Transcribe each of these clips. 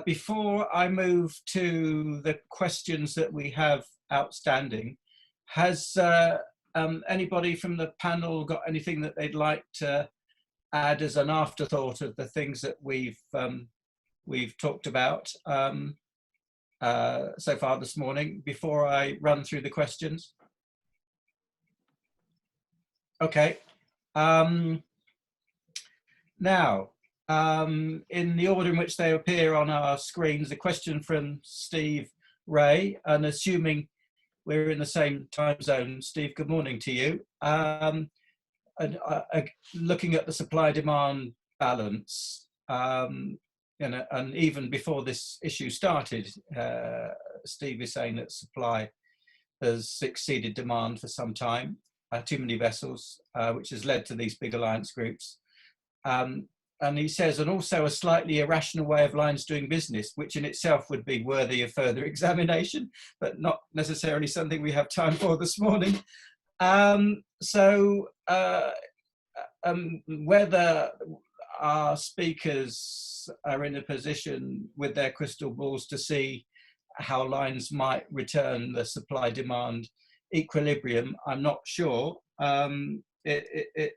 before I move to the questions that we have outstanding, has anybody from the panel got anything that they'd like to add as an afterthought of the things that we've talked about so far this morning before I run through the questions? Okay. Now, in the order in which they appear on our screens, a question from Steve Ray, and assuming we're in the same time zone, Steve, good morning to you. Looking at the supply-demand balance, and even before this issue started, Steve is saying that supply has exceeded demand for some time, too many vessels, which has led to these big alliance groups. And he says, and also a slightly irrational way of lines doing business, which in itself would be worthy of further examination, but not necessarily something we have time for this morning. Whether our speakers are in a position with their crystal balls to see how lines might return the supply-demand equilibrium, I'm not sure. It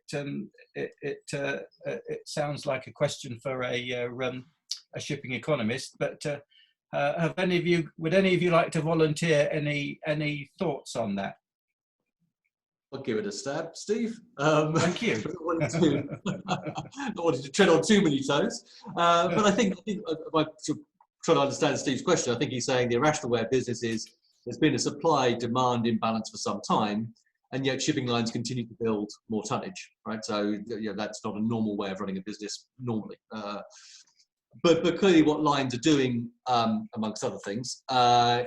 sounds like a question for a shipping economist, but would any of you like to volunteer any thoughts on that? I'll give it a stab, Steve. Thank you. Not wanting to tread on too many toes, but I think if I try to understand Steve's question, I think he's saying the irrational way of business is there's been a supply-demand imbalance for some time, and yet shipping lines continue to build more tonnage, right? So that's not a normal way of running a business normally. But clearly what lines are doing, amongst other things,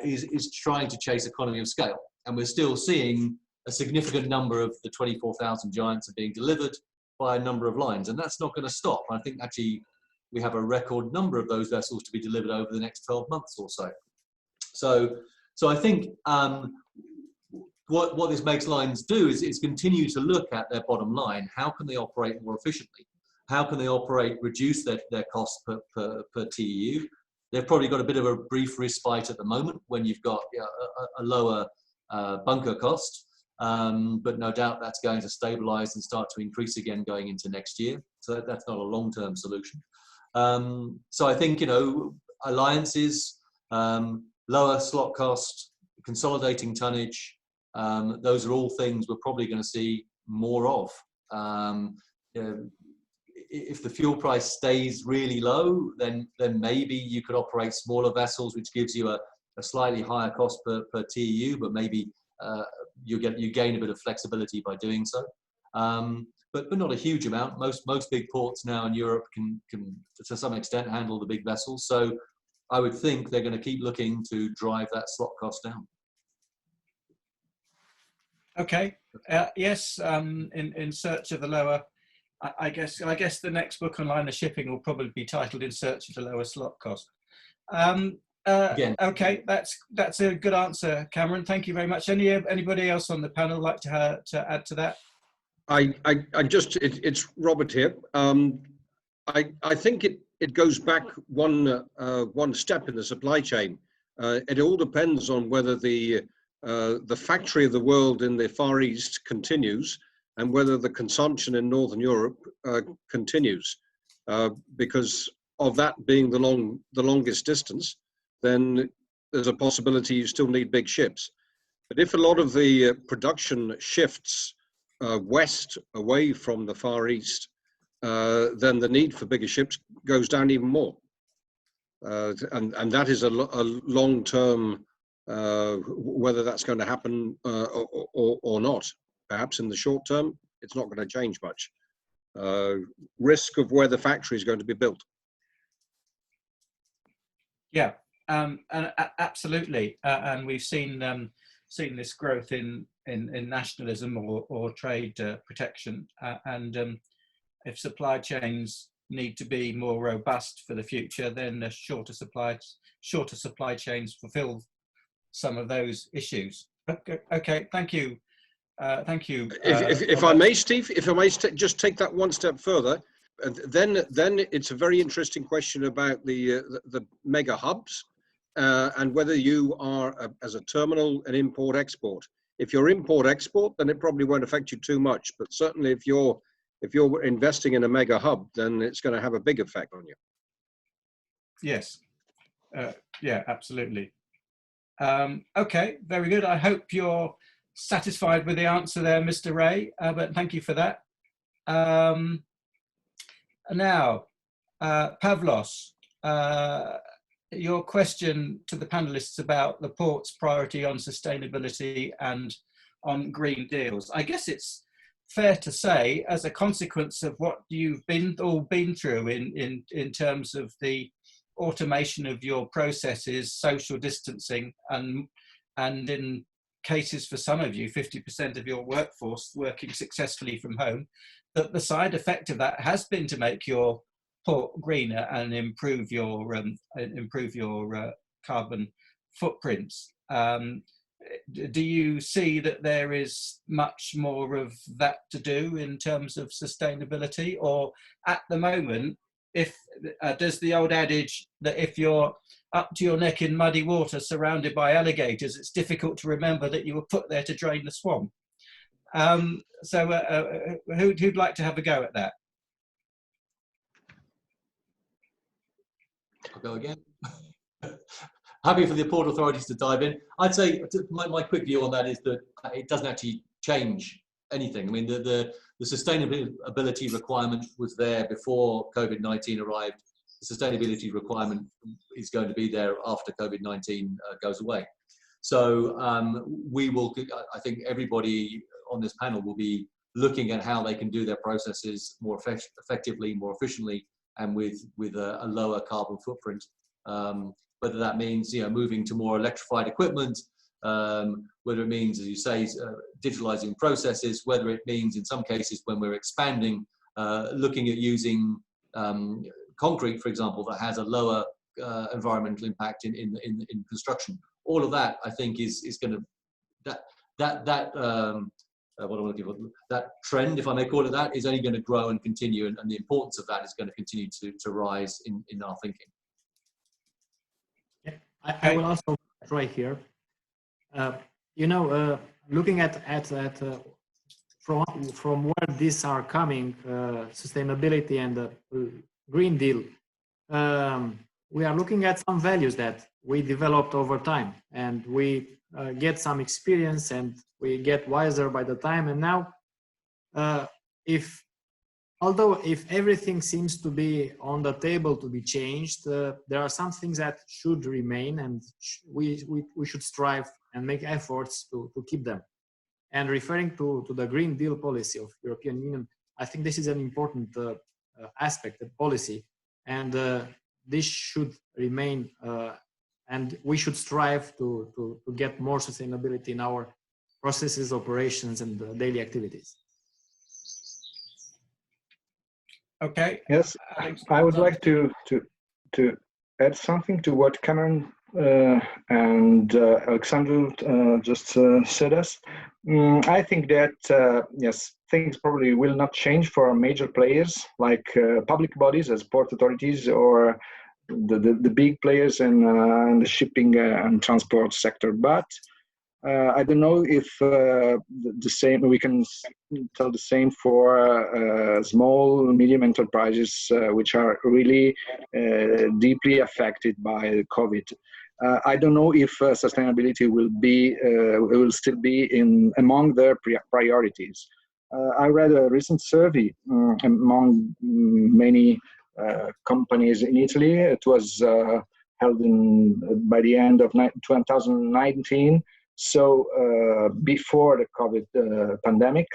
is trying to chase economy of scale. And we're still seeing a significant number of the 24,000 giants are being delivered by a number of lines. And that's not going to stop. I think actually we have a record number of those vessels to be delivered over the next 12 months or so. So I think what this makes lines do is continue to look at their bottom line. How can they operate more efficiently? How can they reduce their costs per TEU? They've probably got a bit of a brief respite at the moment when you've got a lower bunker cost, but no doubt that's going to stabilize and start to increase again going into next year. So that's not a long-term solution. So I think, alliances, lower slot cost, consolidating tonnage, those are all things we're probably going to see more of. If the fuel price stays really low, then maybe you could operate smaller vessels, which gives you a slightly higher cost per TEU, but maybe you gain a bit of flexibility by doing so. But not a huge amount. Most big ports now in Europe can to some extent handle the big vessels. So I would think they're going to keep looking to drive that slot cost down. Okay. Yes. In search of the lower. I guess the next book on liner shipping will probably be titled "In Search of the Lower Slot Cost." Okay, that's a good answer, Cameron. Thank you very much. Anybody else on the panel like to add to that? It's Robert here. I think it goes back one step in the supply chain. It all depends on whether the factory of the world in the Far East continues, and whether the consumption in Northern Europe continues, because of that being the longest distance, then there's a possibility you still need big ships. But if a lot of the production shifts west away from the Far East, then the need for bigger ships goes down even more. And that is a long-term, whether that's going to happen or not. Perhaps in the short term, it's not going to change much. Risk of where the factory is going to be built. Yeah, and absolutely. And we've seen this growth in nationalism or trade protection. And if supply chains need to be more robust for the future, then the shorter supply chains fulfill some of those issues. Okay, thank you. Thank you. If I may, Steve, just take that one step further, Then it's a very interesting question about the mega hubs and whether you are as a terminal an import-export. If you're import-export, then it probably won't affect you too much. But certainly, if you're investing in a mega hub, then it's going to have a big effect on you. Yes. Yeah, absolutely. Okay, very good. I hope you're satisfied with the answer there, Mr. Ray, but thank you for that. Now, Pavlos, your question to the panelists about the port's priority on sustainability and on green deals. I guess it's fair to say, as a consequence of what you've all been through in terms of the automation of your processes, social distancing, and in cases for some of you, 50% of your workforce working successfully from home, that the side effect of that has been to make your port greener and improve your carbon footprints. Do you see that there is much more of that to do in terms of sustainability, or at the moment, if does the old adage that if you're up to your neck in muddy water surrounded by alligators, it's difficult to remember that you were put there to drain the swamp? Who'd like to have a go at that? I'll go again. Happy for the port authorities to dive in. I'd say my quick view on that is that it doesn't actually change anything. I mean, the sustainability requirement was there before COVID-19 arrived. The sustainability requirement is going to be there after COVID-19 goes away. So we will, I think everybody on this panel will be looking at how they can do their processes more effectively, more efficiently, and with a lower carbon footprint. Whether that means moving to more electrified equipment, whether it means, as you say, digitalizing processes, whether it means in some cases when we're expanding, looking at using concrete, for example, that has a lower environmental impact in construction. All of that, I think, is going to that trend, if I may call it that, is only going to grow and continue, and the importance of that is going to continue to rise in our thinking. Yeah, I will also try here. Looking at from where these are coming, sustainability and the Green Deal, we are looking at some values that we developed over time, and we get some experience and we get wiser by the time. And now, if everything seems to be on the table to be changed, there are some things that should remain, and we should strive and make efforts to keep them. And referring to the Green Deal policy of European Union, I think this is an important aspect of policy, and this should remain, and we should strive to get more sustainability in our processes, operations, and daily activities. Okay. Yes, I would like to add something to what Cameron and Alexander just said us. I think that yes, things probably will not change for major players like public bodies as port authorities or the big players in the shipping and transport sector. But I don't know if the same, we can tell the same for small, medium enterprises, which are really deeply affected by COVID. I don't know if sustainability will still be among their priorities. I read a recent survey among many companies in Italy. It was held by the end of 2019. So before the COVID pandemic,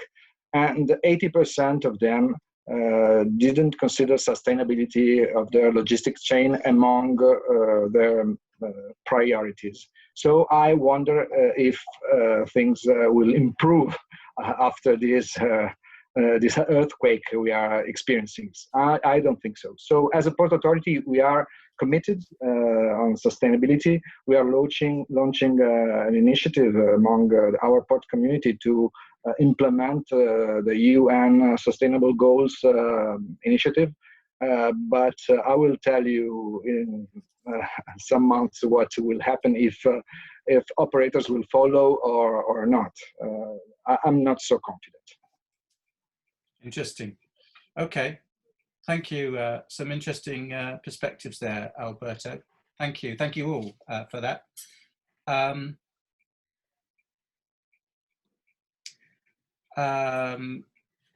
and 80% of them didn't consider sustainability of their logistics chain among their priorities. So I wonder if things will improve after this earthquake we are experiencing. I don't think so. So as a port authority, we are committed on sustainability. We are launching an initiative among our port community to implement the UN Sustainable Goals initiative. But I will tell you in some months what will happen if operators will follow or not. I'm not so confident. Interesting. Okay. Thank you. Some interesting perspectives there, Alberto. Thank you. Thank you all for that.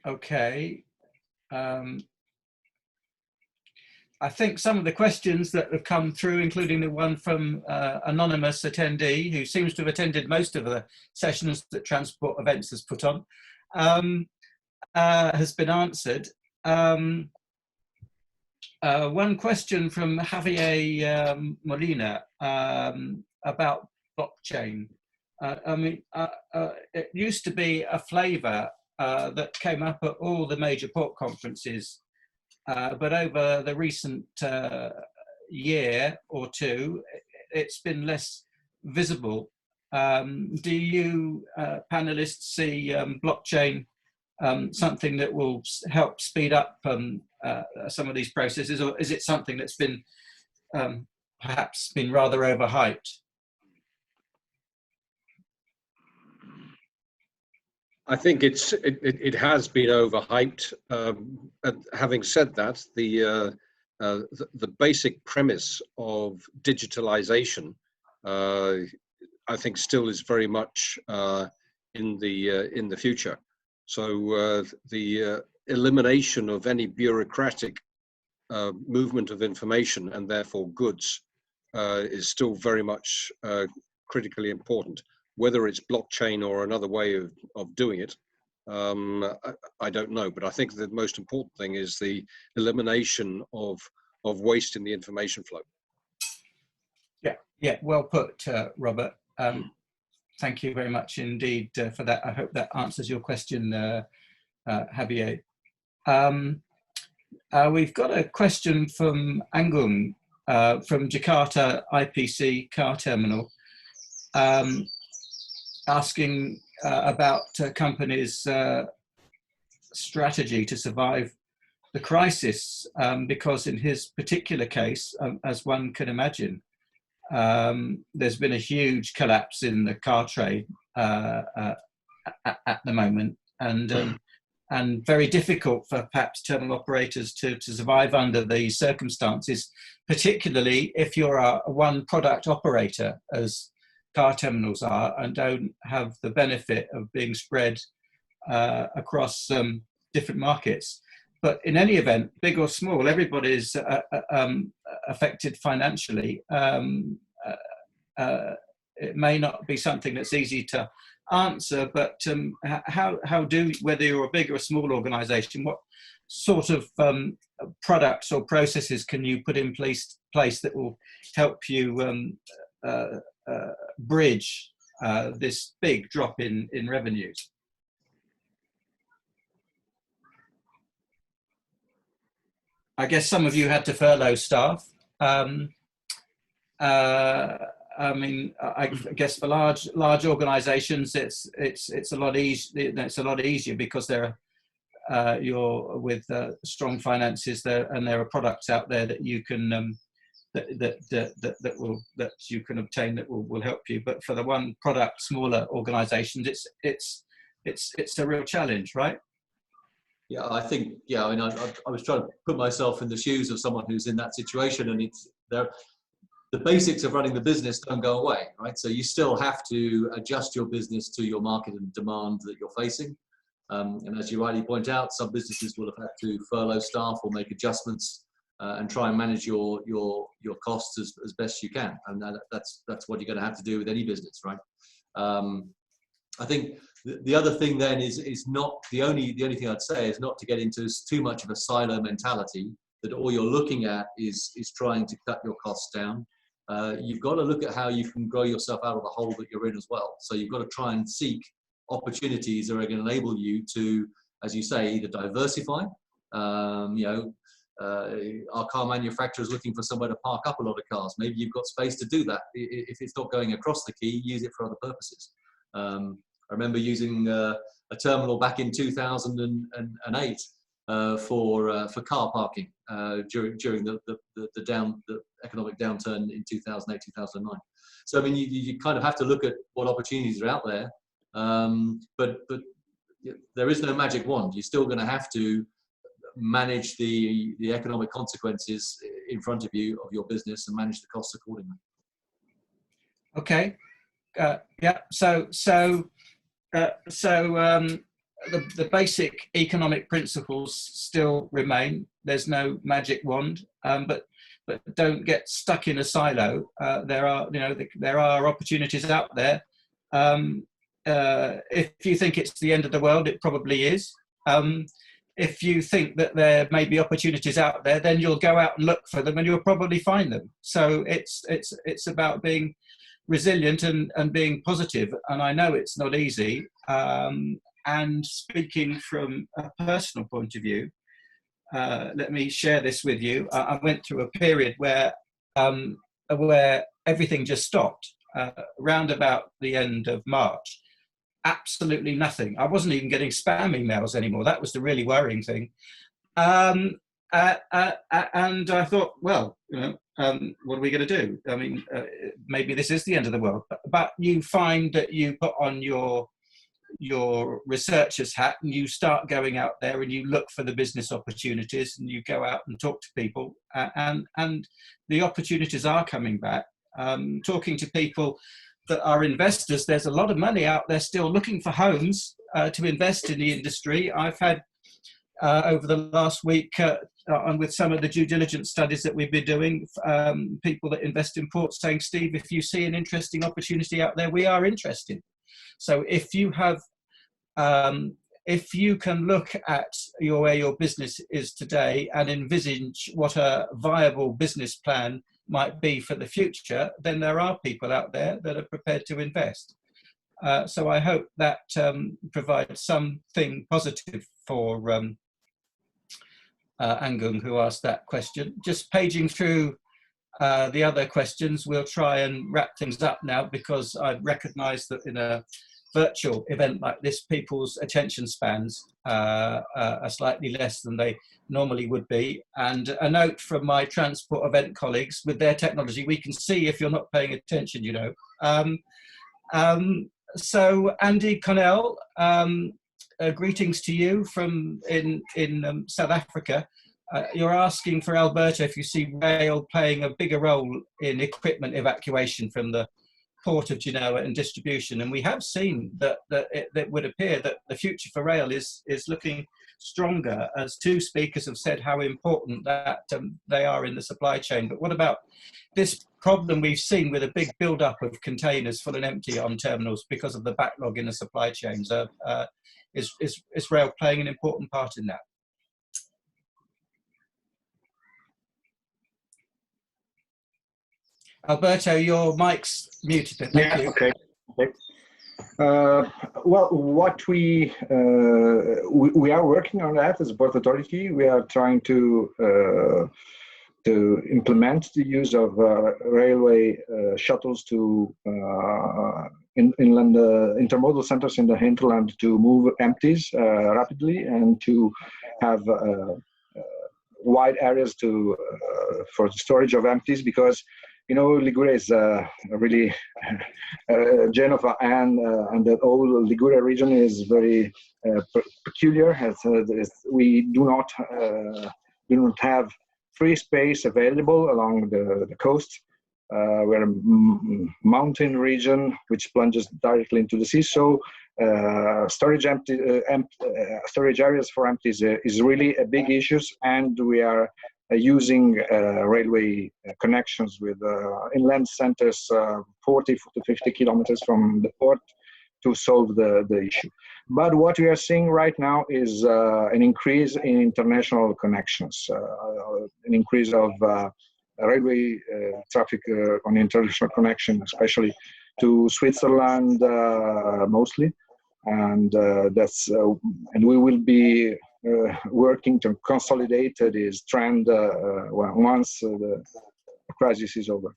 Okay. I think some of the questions that have come through, including the one from anonymous attendee who seems to have attended most of the sessions that Transport Events has put on, has been answered. One question from Javier Molina about blockchain. It used to be a flavor that came up at all the major port conferences, but over the recent year or two, it's been less visible. Do you panelists see blockchain something that will help speed up some of these processes, or is it something that's been perhaps been rather overhyped? I think it has been overhyped. Having said that, the basic premise of digitalisation, I think, still is very much in the future. So the elimination of any bureaucratic movement of information and therefore goods is still very much critically important. Whether it's blockchain or another way of doing it, I don't know. But I think the most important thing is the elimination of waste in the information flow. Yeah, well put, Robert. Thank you very much indeed for that. I hope that answers your question, Javier. We've got a question from Anggung from Jakarta IPC car terminal, asking about companies' strategy to survive the crisis, because in his particular case, as one can imagine, there's been a huge collapse in the car trade at the moment, and very difficult for perhaps terminal operators to survive under these circumstances, particularly if you're a one product operator, as car terminals are, and don't have the benefit of being spread across different markets. But in any event, big or small, everybody's affected financially. It may not be something that's easy to answer, but whether you're a big or a small organization, what sort of products or processes can you put in place that will help you bridge this big drop in revenues? I guess some of you had to furlough staff. I mean, I guess for large organisations, it's a lot easier. It's a lot easier because you're with strong finances there, and there are products out there that you can that you can obtain that will help you. But for the one product, smaller organisations, it's a real challenge, right? Yeah, I think, yeah, I mean, I was trying to put myself in the shoes of someone who's in that situation, and the basics of running the business don't go away, right? So you still have to adjust your business to your market and demand that you're facing. And as you rightly point out, some businesses will have had to furlough staff or make adjustments and try and manage your costs as best you can. And that's what you're going to have to do with any business, right? I think the other thing then is not the only thing I'd say is not to get into too much of a silo mentality, that all you're looking at is trying to cut your costs down. You've got to look at how you can grow yourself out of the hole that you're in as well. So you've got to try and seek opportunities that are going to enable you to, as you say, either diversify. Our car manufacturer is looking for somewhere to park up a lot of cars. Maybe you've got space to do that. If it's not going across the quay, use it for other purposes. remember using a terminal back in 2008 for car parking during the economic downturn in 2008, 2009. So I mean, you kind of have to look at what opportunities are out there, but there is no magic wand. You're still going to have to manage the economic consequences in front of you of your business and manage the costs accordingly. Okay. Yeah. So the basic economic principles still remain. There's no magic wand, but don't get stuck in a silo. There are opportunities out there. If you think it's the end of the world, it probably is. If you think that there may be opportunities out there, then you'll go out and look for them, and you'll probably find them. So it's about being resilient and being positive. And I know it's not easy. And speaking from a personal point of view, let me share this with you. I went through a period where everything just stopped round about the end of March. Absolutely nothing. I wasn't even getting spam emails anymore. That was the really worrying thing. And I thought, well, what are we going to do? I mean, maybe this is the end of the world. But you find that you put on your researcher's hat and you start going out there and you look for the business opportunities and you go out and talk to people, and the opportunities are coming back. Talking to people that are investors, there's a lot of money out there still looking for homes to invest in the industry. I've had over the last week, and with some of the due diligence studies that we've been doing, people that invest in ports saying, Steve, if you see an interesting opportunity out there, we are interested. So if you have, if you can look at where your business is today and envisage what a viable business plan might be for the future, then there are people out there that are prepared to invest. So I hope that provides something positive for Angung, who asked that question. Just paging through the other questions, we'll try and wrap things up now, because I've recognized that in a virtual event like this, people's attention spans are slightly less than they normally would be. And a note from my transport event colleagues: with their technology, we can see if you're not paying attention, you know. So Andy Connell, greetings to you from in South Africa. You're asking for Alberto if you see rail playing a bigger role in equipment evacuation from the port of Genoa and distribution, and we have seen that it would appear that the future for rail is looking stronger, as two speakers have said how important that they are in the supply chain. But what about this problem we've seen with a big build-up of containers full and empty on terminals because of the backlog in the supply chains? Is rail playing an important part in that? Alberto, your mic's muted. Thank you. Okay. Well, what we are working on that as a port authority. We are trying to implement the use of railway shuttles to inland intermodal centers in the hinterland to move empties rapidly, and to have wide areas to for the storage of empties, because you know, Liguria is really Genova, and the whole Liguria region is very peculiar. We do not have free space available along the coast. We're a mountain region which plunges directly into the sea. So storage areas for empties is really a big issue, and we are using railway connections with inland centers 40 to 50 kilometers from the port to solve the issue. But what we are seeing right now is an increase in international connections, an increase of railway traffic on international connection, especially to Switzerland mostly, and and we will be working to consolidate this trend once the crisis is over.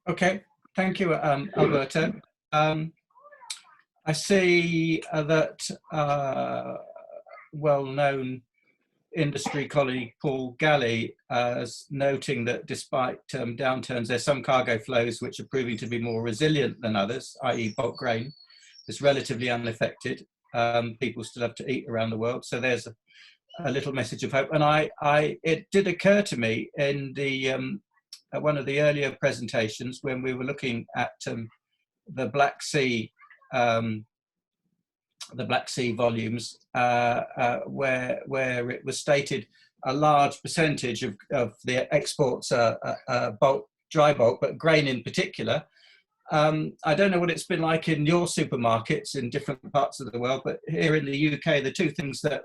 Okay, thank you, Alberto. I see that well-known industry colleague Paul Galley is noting that despite downturns, there's some cargo flows which are proving to be more resilient than others, i.e. bulk grain is relatively unaffected. People still have to eat around the world, so there's a little message of hope. And it did occur to me in the one of the earlier presentations when we were looking at the Black Sea volumes, where it was stated a large percentage of the exports are bulk, dry bulk, but grain in particular. I don't know what it's been like in your supermarkets in different parts of the world, but here in the UK, the two things that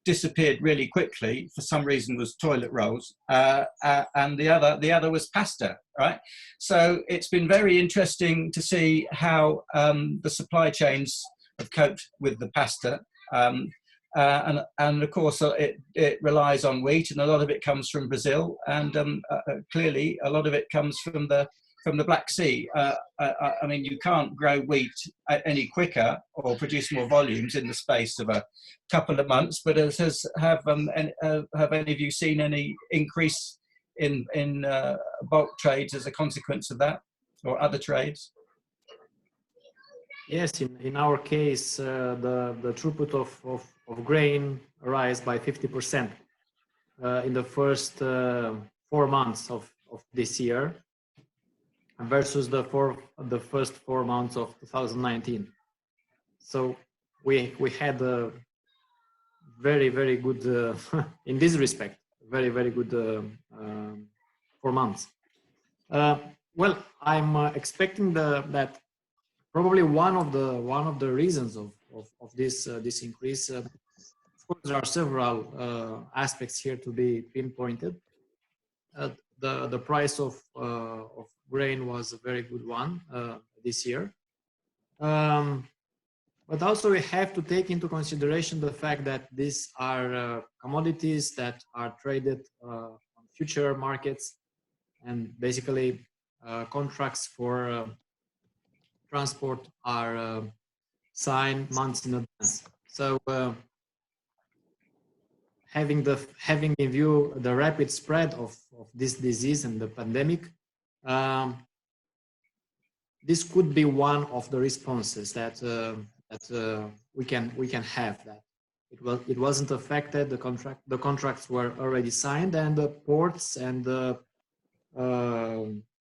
disappeared really quickly for some reason was toilet rolls, and the other was pasta, right? So it's been very interesting to see how the supply chains have coped with the pasta, and of course it relies on wheat, and a lot of it comes from Brazil, and clearly a lot of it comes from the Black Sea. I mean, you can't grow wheat any quicker or produce more volumes in the space of a couple of months. But have any of you seen any increase in bulk trades as a consequence of that, or other trades? Yes, in our case, the throughput of grain rise by 50% in the first 4 months of this year, versus the first 4 months of 2019. So we had a very good in this respect, very good 4 months. Well, I'm expecting that probably one of the reasons of this increase. Of course, there are several aspects here to be pinpointed. The price of grain was a very good one this year, but also we have to take into consideration the fact that these are commodities that are traded on future markets, and basically contracts for transport are signed months in advance. So having in view the rapid spread of this disease and the pandemic, this could be one of the responses that we can have. That it wasn't affected. The contracts were already signed, and the ports and the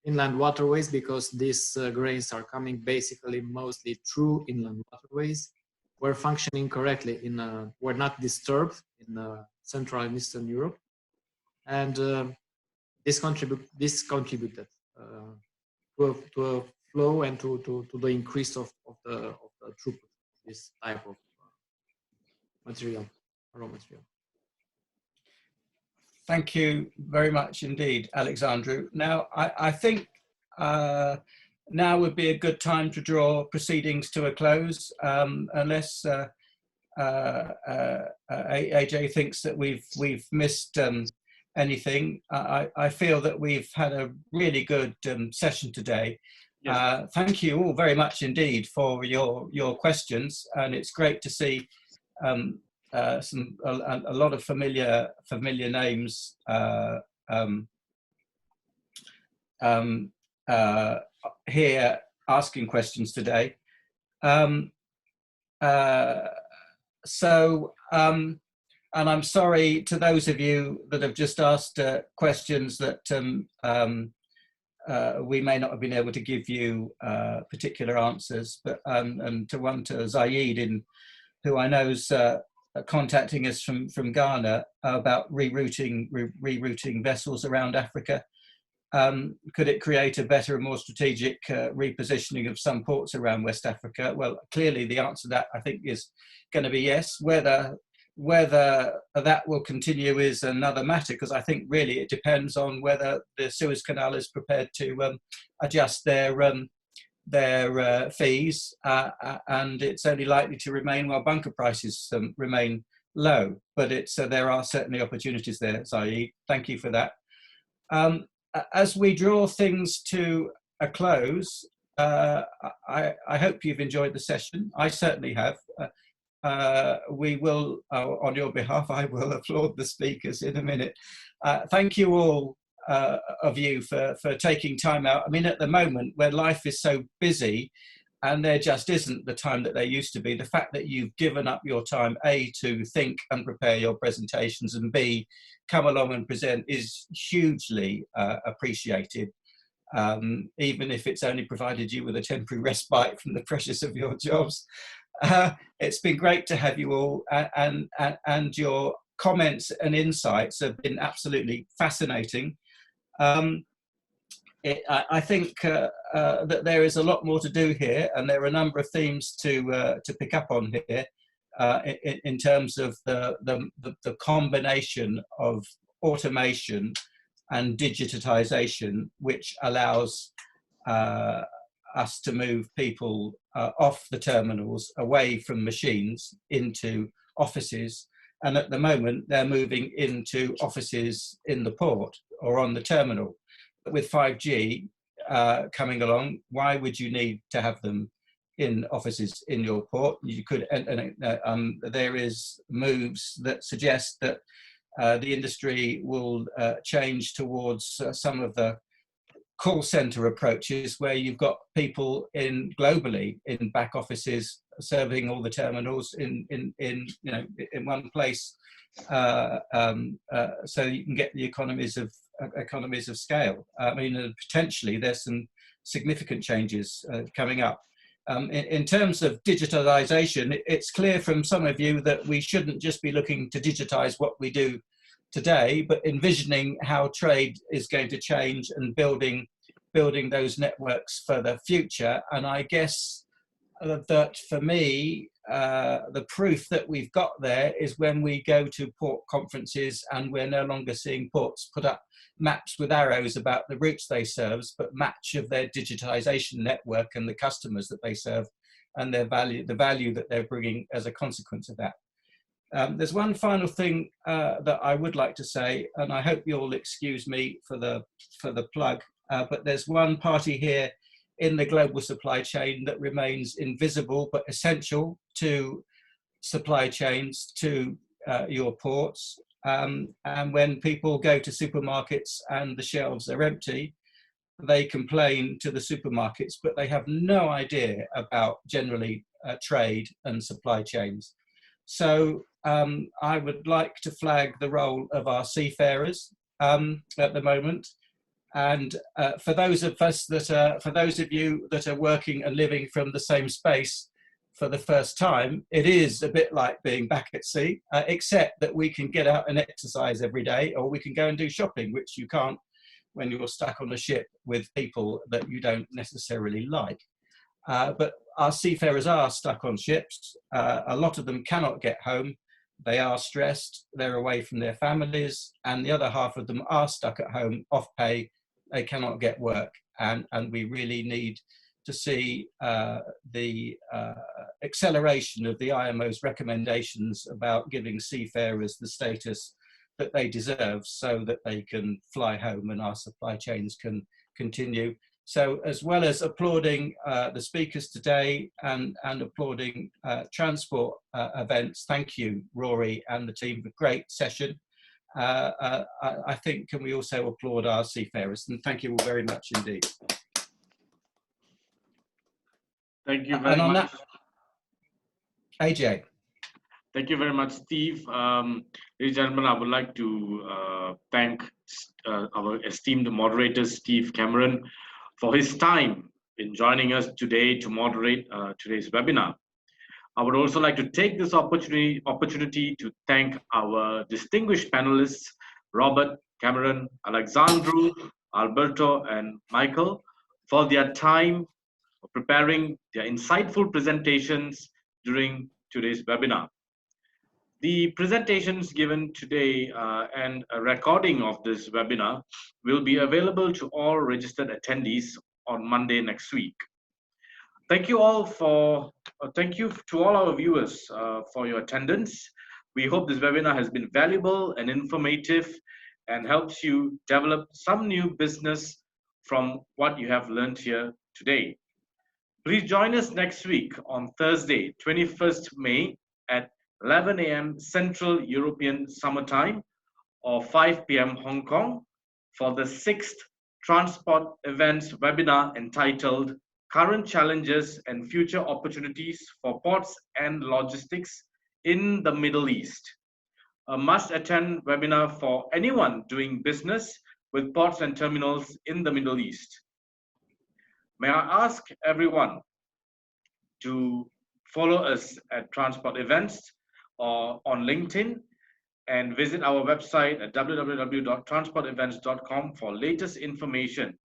inland waterways, because these grains are coming basically mostly through inland waterways, were functioning correctly. Were not disturbed in Central and Eastern Europe, and this contributed to a flow and to the increase of the throughput of this type of material, raw material. Thank you very much indeed, Alexandru. Now, I think now would be a good time to draw proceedings to a close, unless AJ thinks that we've missed anything. I feel that we've had a really good session today. Yes. Thank you all very much indeed for your questions, and it's great to see a lot of familiar names here asking questions today. And I'm sorry to those of you that have just asked questions that we may not have been able to give you particular answers, but and to Zaid, who I know is contacting us from Ghana about rerouting vessels around Africa. Could it create a better and more strategic repositioning of some ports around West Africa? Well, clearly the answer to that, I think, is going to be yes. Whether that will continue is another matter, because I think really it depends on whether the Suez Canal is prepared to adjust their fees, and it's only likely to remain while bunker prices remain low. But there are certainly opportunities there, Zaid. Thank you for that. As we draw things to a close, I hope you've enjoyed the session. I certainly have. We will, on your behalf, I will applaud the speakers in a minute. Thank you all of you for taking time out. I mean, at the moment where life is so busy and there just isn't the time that there used to be, the fact that you've given up your time, A, to think and prepare your presentations, and B, come along and present is hugely appreciated. Even if it's only provided you with a temporary respite from the pressures of your jobs. It's been great to have you all, and your comments and insights have been absolutely fascinating. I think that there is a lot more to do here, and there are a number of themes to pick up on here in terms of the combination of automation and digitization, which allows us to move people off the terminals, away from machines, into offices. And at the moment, they're moving into offices in the port or on the terminal. But with 5G coming along, why would you need to have them in offices in your port? You could, there is moves that suggest that the industry will change towards some of the call center approaches, where you've got people globally in back offices serving all the terminals in one place, so you can get the economies of scale. I mean, potentially there's some significant changes coming up. In terms of digitalization, it's clear from some of you that we shouldn't just be looking to digitize what we do today, but envisioning how trade is going to change and building those networks for the future. And I guess that for me, the proof that we've got there is when we go to port conferences and we're no longer seeing ports put up maps with arrows about the routes they serve, but maps of their digitization network and the customers that they serve and the value that they're bringing as a consequence of that. There's one final thing that I would like to say, and I hope you'll excuse me for the plug, but there's one party here in the global supply chain that remains invisible but essential to supply chains, to your ports. And when people go to supermarkets and the shelves are empty, they complain to the supermarkets, but they have no idea about generally trade and supply chains. So I would like to flag the role of our seafarers at the moment. And for those of you that are working and living from the same space for the first time, it is a bit like being back at sea, except that we can get out and exercise every day, or we can go and do shopping, which you can't when you're stuck on a ship with people that you don't necessarily like. But our seafarers are stuck on ships. A lot of them cannot get home. They are stressed, they're away from their families, and the other half of them are stuck at home off pay. They cannot get work, and we really need to see the acceleration of the IMO's recommendations about giving seafarers the status that they deserve, so that they can fly home and our supply chains can continue. So as well as applauding the speakers today and applauding transport events, thank you, Rory and the team, for a great session. I think can we also applaud our seafarers, and thank you all very much indeed. Thank you very much. AJ. Thank you very much, Steve. Ladies and gentlemen, I would like to thank our esteemed moderator, Steve Cameron, for his time in joining us today to moderate today's webinar. I would also like to take this opportunity to thank our distinguished panelists, Robert, Cameron, Alexandru, Alberto, and Michael, for their time preparing their insightful presentations during today's webinar. The presentations given today and a recording of this webinar will be available to all registered attendees on Monday next week. Thank you all thank you to all our viewers for your attendance. We hope this webinar has been valuable and informative and helps you develop some new business from what you have learned here today. Please join us next week on Thursday, 21st May at 11 a.m. Central European Summer Time or 5 p.m. Hong Kong for the 6th Transport Events webinar entitled Current Challenges and Future Opportunities for Ports and Logistics in the Middle East. A must-attend webinar for anyone doing business with ports and terminals in the Middle East. May I ask everyone to follow us at Transport Events or on LinkedIn, and visit our website at www.transportevents.com for latest information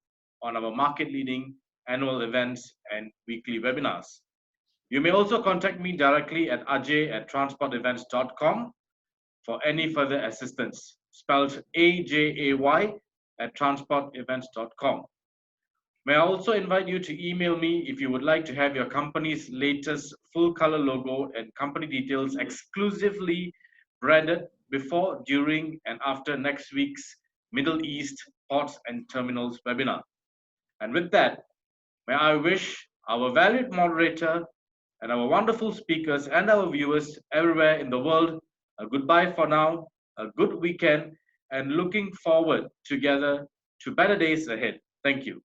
on our market-leading annual events and weekly webinars. You may also contact me directly at ajay@transportevents.com for any further assistance, spelled AJAY at transportevents.com. May I also invite you to email me if you would like to have your company's latest full-color logo and company details exclusively branded before, during, and after next week's Middle East Ports and Terminals webinar. And with that, may I wish our valued moderator and our wonderful speakers and our viewers everywhere in the world a goodbye for now, a good weekend, and looking forward together to better days ahead. Thank you.